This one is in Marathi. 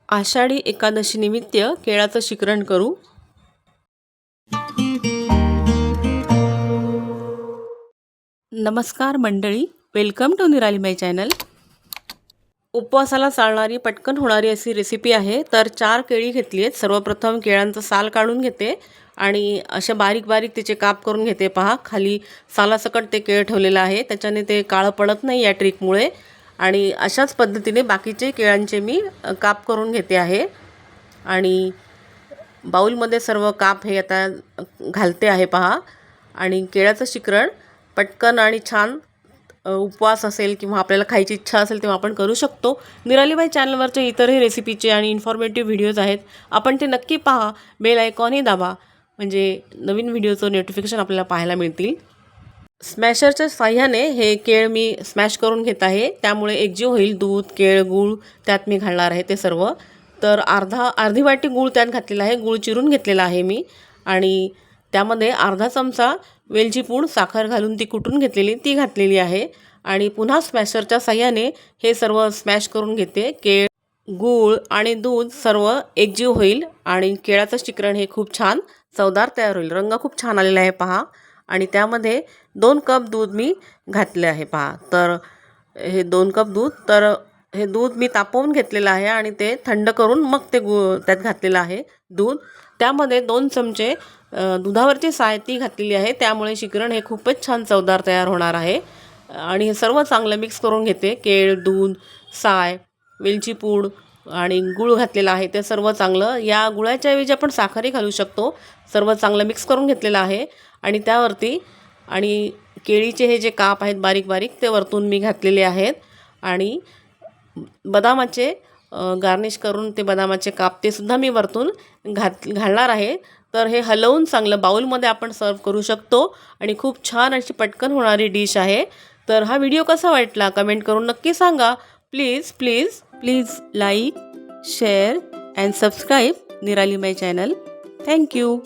आषाढी एकादशी निमित्त केळाचं शिकरण करू। नमस्कार मंडळी, वेलकम टू निराली माय चॅनल। उपवासाला चालणारी पटकन होणारी अशी रेसिपी आहे। तर 4 केळी घेतली आहेत। सर्वप्रथम केळांचं साल काढून घेते आणि अशा बारीक बारीक तिचे काप करून घेते। पहा, खाली सालासकट ते केळ ठेवलेलं आहे, त्याच्याने ते काळं पडत नाही या ट्रिकमुळे। आणि अशाच पद्धतीने बाकीचे केळांचे मी काप करून घेते आहे आणि बाउलमध्ये सर्व काप हे आता घालते आहे। पहा, आणि केळाचं शिकरण पटकन आणि छान उपवास असेल किंवा आपल्याला खायची इच्छा असेल तेव्हा आपण करू शकतो। निराली बाई चॅनलवरचे इतरही रेसिपीचे आणि इन्फॉर्मेटिव्ह व्हिडिओज आहेत, आपण ते नक्की पहा। बेल आयकॉनही दाबा, म्हणजे नवीन व्हिडिओचं नोटिफिकेशन आपल्याला पाहायला मिळतील। स्मॅशरच्या साह्याने हे केळ मी स्मॅश करून घेत आहे, त्यामुळे एकजीव होईल दूध, केळ, गूळ त्यात मी घालणार आहे ते सर्व। तर अर्धी वाटी गूळ त्यात घातलेला आहे, गूळ चिरून घेतलेला आहे मी, आणि त्यामध्ये अर्धा चमचा वेलची पूड साखर घालून ती कुटून घेतलेली ती घातलेली आहे। आणि पुन्हा स्मॅशरच्या साह्याने हे सर्व स्मॅश करून घेते। केळ, गूळ आणि दूध सर्व एकजीव होईल आणि केळाचं शिकरण हे खूप छान चवदार तयार होईल। रंग खूप छान आलेला आहे पहा, आणि त्यामध्ये 2 कप दूध मी घातले आहे। पहा, तर हे 2 कप दूध, तर हे दूध मी तापवून घेतलेलं आहे आणि ते थंड करून मग ते त्यात घातलेलं आहे दूध। त्यामध्ये 2 चमचे दुधावरची साय ती घातलेली आहे, त्यामुळे शिकरण हे खूपच छान चवदार तयार होणार आहे। आणि हे सर्व चांगलं मिक्स करून घेते। केळ, दूध, साय, वेलची पूड आणि गूळ घातलेला आहे, ते सर्व चांगलं, या गुळाच्या ऐवजी आपण साखरही घालू शकतो, सर्व चांगलं मिक्स करून घेतलेलं आहे। आणि त्यावरती आणि केळीचे हे जे काप आहेत बारीक बारीक ते वरतून मी घातलेले आहेत, आणि बदामाचे गार्निश करून ते बदामाचे काप ते सुद्धा मी वरतून घालणार आहे। तर हे हलवून चांगलं बाउलमध्ये आपण सर्व करू शकतो आणि खूप छान अशी पटकन होणारी डिश आहे। तर हा व्हिडिओ कसा वाटला कमेंट करून नक्की सांगा। Please please please like, share and subscribe निराली माय चॅनल। थँक्यू।